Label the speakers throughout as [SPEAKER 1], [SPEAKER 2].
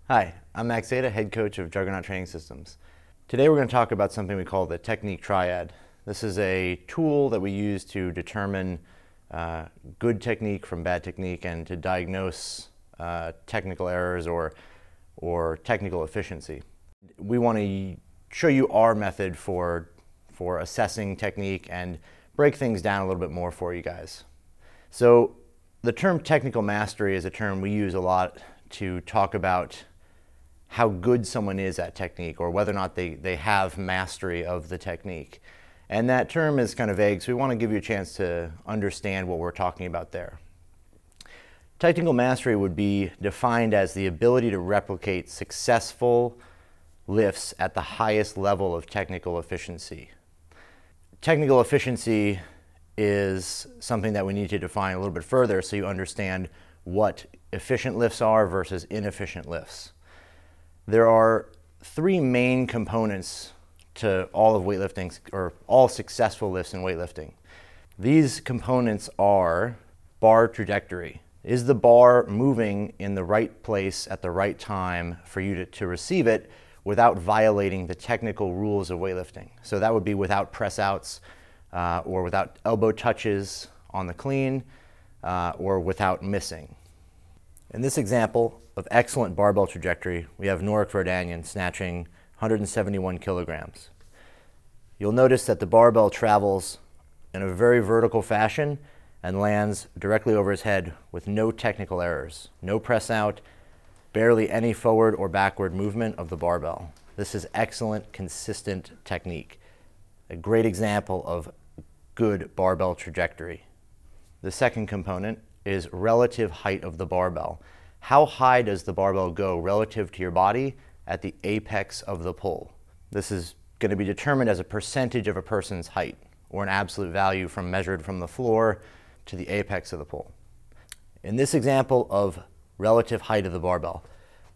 [SPEAKER 1] Hi, I'm Aita, head coach of Juggernaut Training Systems. Today we're going to talk about something we call the Technique Triad. This is a tool that we use to determine good technique from bad technique and to diagnose technical errors or technical efficiency. We want to show you our method for assessing technique and break things down a little bit more for you guys. So the term technical mastery is a term we use a lot to talk about how good someone is at technique or whether or not they have mastery of the technique. And that term is kind of vague, so we want to give you a chance to understand what we're talking about there. Technical mastery would be defined as the ability to replicate successful lifts at the highest level of technical efficiency. Technical efficiency is something that we need to define a little bit further so you understand what efficient lifts are versus inefficient lifts. There are three main components to all of weightlifting, or all successful lifts in weightlifting. These components are bar trajectory. Is the bar moving in the right place at the right time for you to receive it without violating the technical rules of weightlifting? So that would be without press outs or without elbow touches on the clean or without missing. In this example of excellent barbell trajectory, we have Norik Vardanyan snatching 171 kilograms. You'll notice that the barbell travels in a very vertical fashion and lands directly over his head with no technical errors, no press out, barely any forward or backward movement of the barbell. This is excellent, consistent technique. A great example of good barbell trajectory. The second component is relative height of the barbell. How high does the barbell go relative to your body at the apex of the pull? This is going to be determined as a percentage of a person's height, or an absolute value measured from the floor to the apex of the pull. In this example of relative height of the barbell,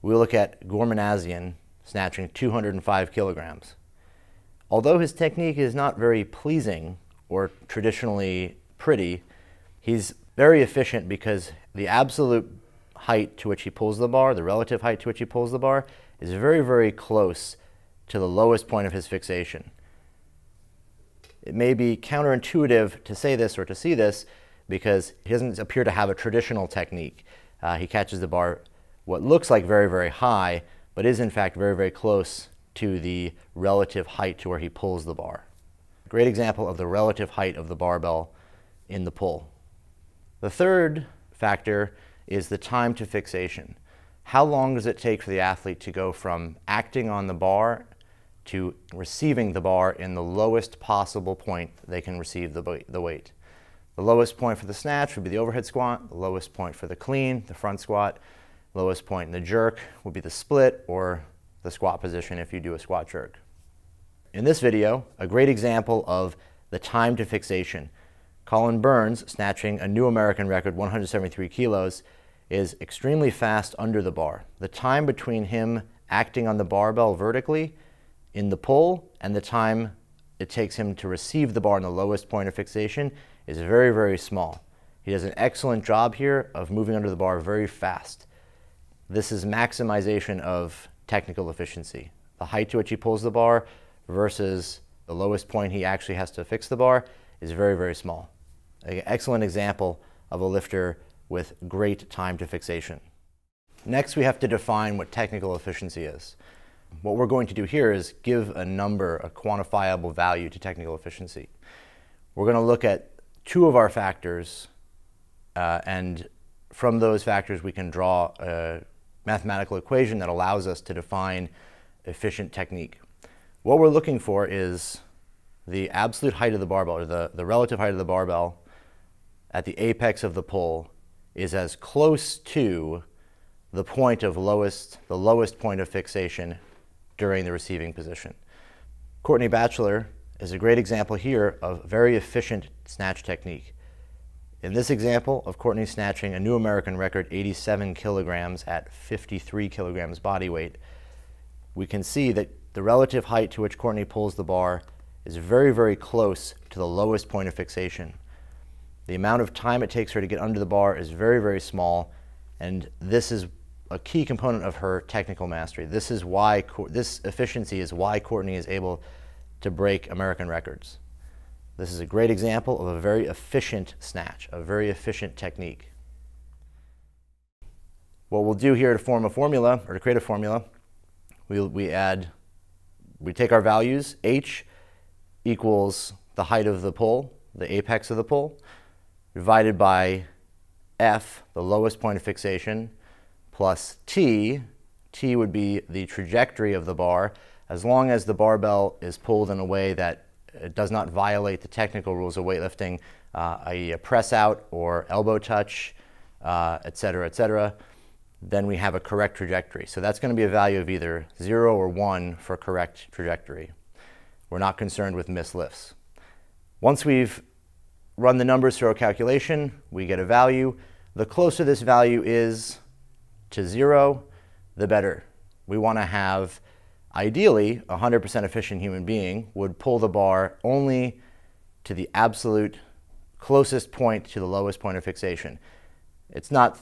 [SPEAKER 1] we look at Gormanasian snatching 205 kilograms. Although his technique is not very pleasing or traditionally pretty, he's very efficient because the absolute height to which he pulls the bar, the relative height to which he pulls the bar, is very, very close to the lowest point of his fixation. It may be counterintuitive to say this or to see this because he doesn't appear to have a traditional technique. He catches the bar what looks like very, very high, but is in fact very, very close to the relative height to where he pulls the bar. Great example of the relative height of the barbell in the pull. The third factor is the time to fixation. How long does it take for the athlete to go from acting on the bar to receiving the bar in the lowest possible point they can receive the weight? The lowest point for the snatch would be the overhead squat, the lowest point for the clean, the front squat, lowest point in the jerk would be the split or the squat position if you do a squat jerk. In this video, a great example of the time to fixation. Colin Burns, snatching a new American record, 173 kilos, is extremely fast under the bar. The time between him acting on the barbell vertically in the pull and the time it takes him to receive the bar in the lowest point of fixation is very, very small. He does an excellent job here of moving under the bar very fast. This is maximization of technical efficiency. The height to which he pulls the bar versus the lowest point he actually has to fix the bar is very, very small. An excellent example of a lifter with great time to fixation. Next, we have to define what technical efficiency is. What we're going to do here is give a number, a quantifiable value to technical efficiency. We're going to look at two of our factors, and from those factors we can draw a mathematical equation that allows us to define efficient technique. What we're looking for is the absolute height of the barbell, or the relative height of the barbell at the apex of the pull is as close to the point of the lowest point of fixation during the receiving position. Courtney Batchelor is a great example here of very efficient snatch technique. In this example of Courtney snatching a new American record 87 kilograms at 53 kilograms body weight, we can see that the relative height to which Courtney pulls the bar is very, very close to the lowest point of fixation. The amount of time it takes her to get under the bar is very, very small, and this is a key component of her technical mastery. This is why, this efficiency is why Courtney is able to break American records. This is a great example of a very efficient snatch, a very efficient technique. What we'll do here to form a formula, or to create a formula, we take our values. H equals the height of the pole, the apex of the pole, divided by F, the lowest point of fixation, plus T. T would be the trajectory of the bar, as long as the barbell is pulled in a way that it does not violate the technical rules of weightlifting, i.e. a press out or elbow touch, etc., then we have a correct trajectory. So that's going to be a value of either 0 or 1 for correct trajectory. We're not concerned with missed lifts. Once we've run the numbers through our calculation, we get a value. The closer this value is to 0, the better. We want to have, ideally, a 100% efficient human being would pull the bar only to the absolute closest point to the lowest point of fixation. It's not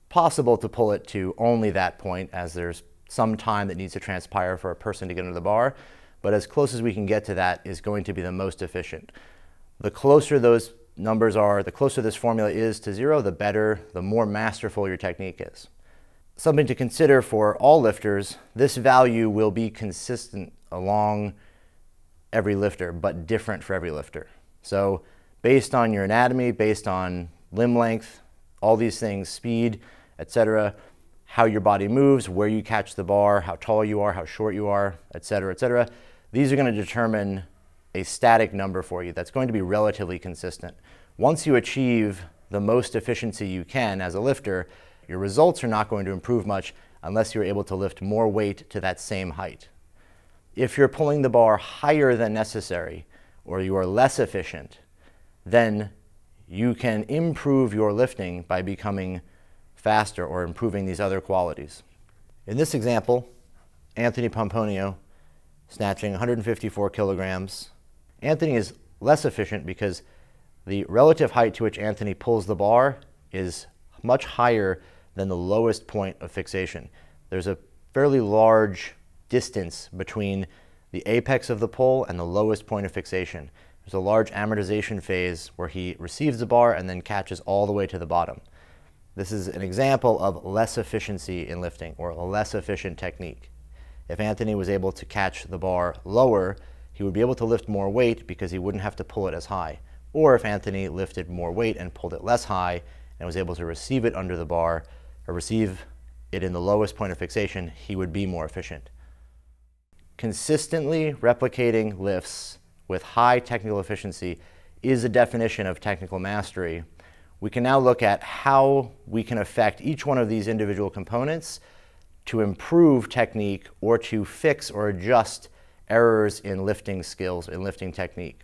[SPEAKER 1] possible to pull it to only that point, as there's some time that needs to transpire for a person to get under the bar, but as close as we can get to that is going to be the most efficient. The closer those numbers are, the closer this formula is to 0, the better, the more masterful your technique is. Something to consider for all lifters, this value will be consistent along every lifter, but different for every lifter. So based on your anatomy, based on limb length, all these things, speed, etc., how your body moves, where you catch the bar, how tall you are, how short you are, etc., these are going to determine a static number for you that's going to be relatively consistent. Once you achieve the most efficiency you can as a lifter, your results are not going to improve much unless you're able to lift more weight to that same height. If you're pulling the bar higher than necessary, or you are less efficient, then you can improve your lifting by becoming faster or improving these other qualities. In this example, Anthony Pomponio snatching 154 kilograms. Anthony is less efficient because the relative height to which Anthony pulls the bar is much higher than the lowest point of fixation. There's a fairly large distance between the apex of the pull and the lowest point of fixation. There's a large amortization phase where he receives the bar and then catches all the way to the bottom. This is an example of less efficiency in lifting, or a less efficient technique. If Anthony was able to catch the bar lower, he would be able to lift more weight because he wouldn't have to pull it as high. Or if Anthony lifted more weight and pulled it less high and was able to receive it under the bar, or receive it in the lowest point of fixation, he would be more efficient. Consistently replicating lifts with high technical efficiency is a definition of technical mastery. We can now look at how we can affect each one of these individual components to improve technique or to fix or adjust errors in lifting skills, in lifting technique.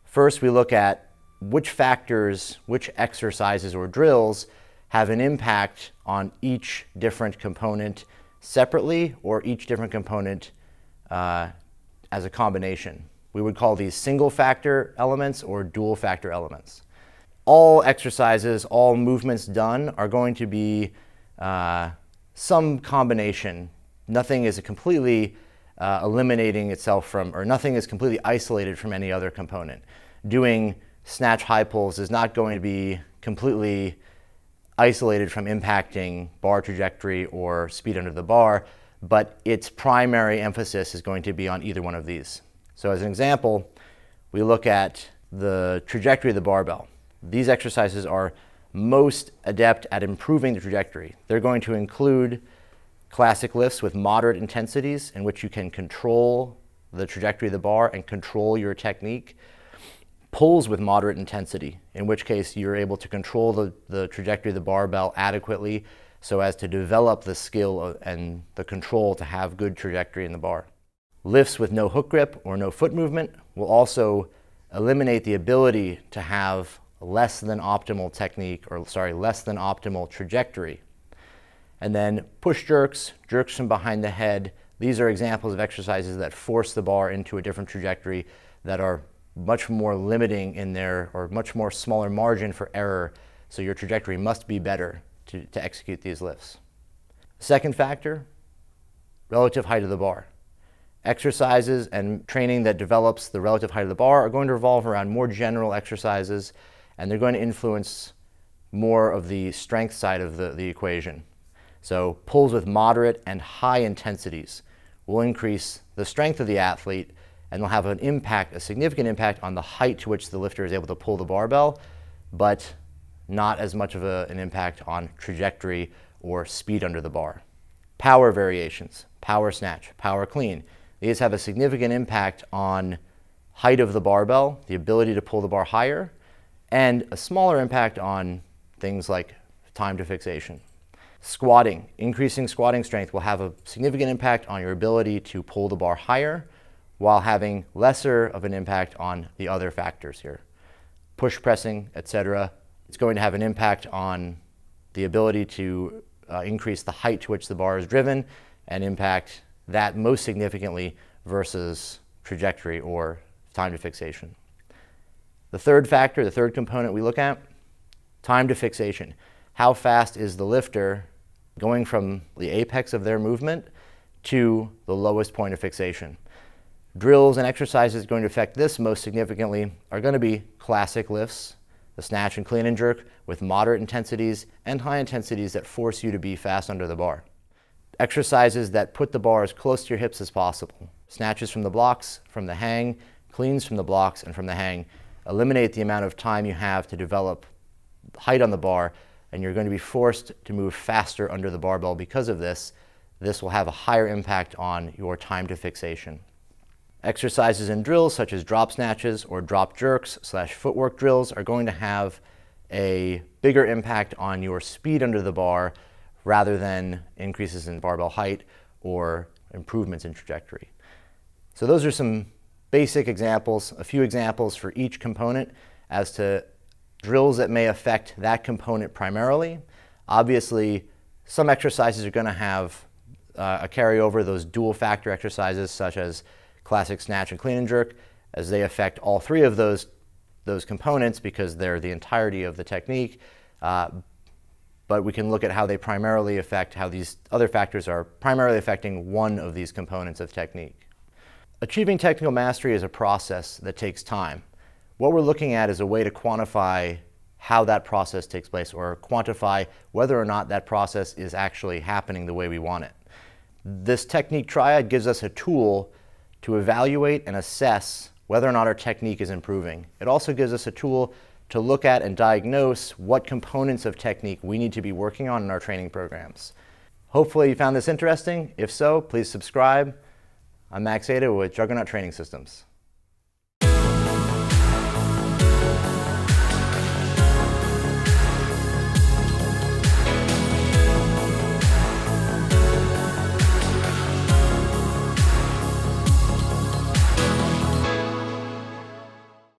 [SPEAKER 1] First, we look at which factors, which exercises or drills have an impact on each different component separately, or each different component as a combination. We would call these single factor elements or dual factor elements. All exercises, all movements done are going to be some combination. Nothing is completely eliminating itself from, or nothing is completely isolated from any other component. Doing snatch high pulls is not going to be completely isolated from impacting bar trajectory or speed under the bar, but its primary emphasis is going to be on either one of these. So as an example, we look at the trajectory of the barbell. These exercises are most adept at improving the trajectory. They're going to include classic lifts with moderate intensities in which you can control the trajectory of the bar and control your technique. Pulls with moderate intensity, in which case you're able to control the trajectory of the barbell adequately so as to develop the skill and the control to have good trajectory in the bar. Lifts with no hook grip or no foot movement will also eliminate the ability to have less than optimal technique, or less than optimal trajectory. And then push jerks, jerks from behind the head. These are examples of exercises that force the bar into a different trajectory, that are much more limiting in their, or much more smaller margin for error. So your trajectory must be better to execute these lifts. Second factor, relative height of the bar. Exercises and training that develops the relative height of the bar are going to revolve around more general exercises, and they're going to influence more of the strength side of the equation. So pulls with moderate and high intensities will increase the strength of the athlete, and will have an impact, a significant impact on the height to which the lifter is able to pull the barbell, but not as much of an impact on trajectory or speed under the bar. Power variations, power snatch, power clean. These have a significant impact on height of the barbell, the ability to pull the bar higher, and a smaller impact on things like time to fixation. Squatting, increasing squatting strength will have a significant impact on your ability to pull the bar higher, while having lesser of an impact on the other factors here. Push pressing, etc. It's going to have an impact on the ability to increase the height to which the bar is driven, and impact that most significantly versus trajectory or time to fixation. The third factor, the third component we look at, time to fixation. How fast is the lifter going from the apex of their movement to the lowest point of fixation? Drills and exercises going to affect this most significantly are going to be classic lifts, the snatch and clean and jerk, with moderate intensities and high intensities that force you to be fast under the bar. Exercises that put the bar as close to your hips as possible. Snatches from the blocks, from the hang, cleans from the blocks and from the hang. Eliminate the amount of time you have to develop height on the bar, and you're going to be forced to move faster under the barbell because of this. This will have a higher impact on your time to fixation. Exercises and drills such as drop snatches or drop jerks / footwork drills are going to have a bigger impact on your speed under the bar rather than increases in barbell height or improvements in trajectory. So those are some basic examples, a few examples for each component as to drills that may affect that component primarily. Obviously, some exercises are going to have a carryover, those dual factor exercises such as classic snatch and clean and jerk, as they affect all three of those components because they're the entirety of the technique. But we can look at how they primarily affect, how these other factors are primarily affecting one of these components of technique. Achieving technical mastery is a process that takes time. What we're looking at is a way to quantify how that process takes place, or quantify whether or not that process is actually happening the way we want it. This technique triad gives us a tool to evaluate and assess whether or not our technique is improving. It also gives us a tool to look at and diagnose what components of technique we need to be working on in our training programs. Hopefully you found this interesting. If so, please subscribe. I'm Aita with Juggernaut Training Systems.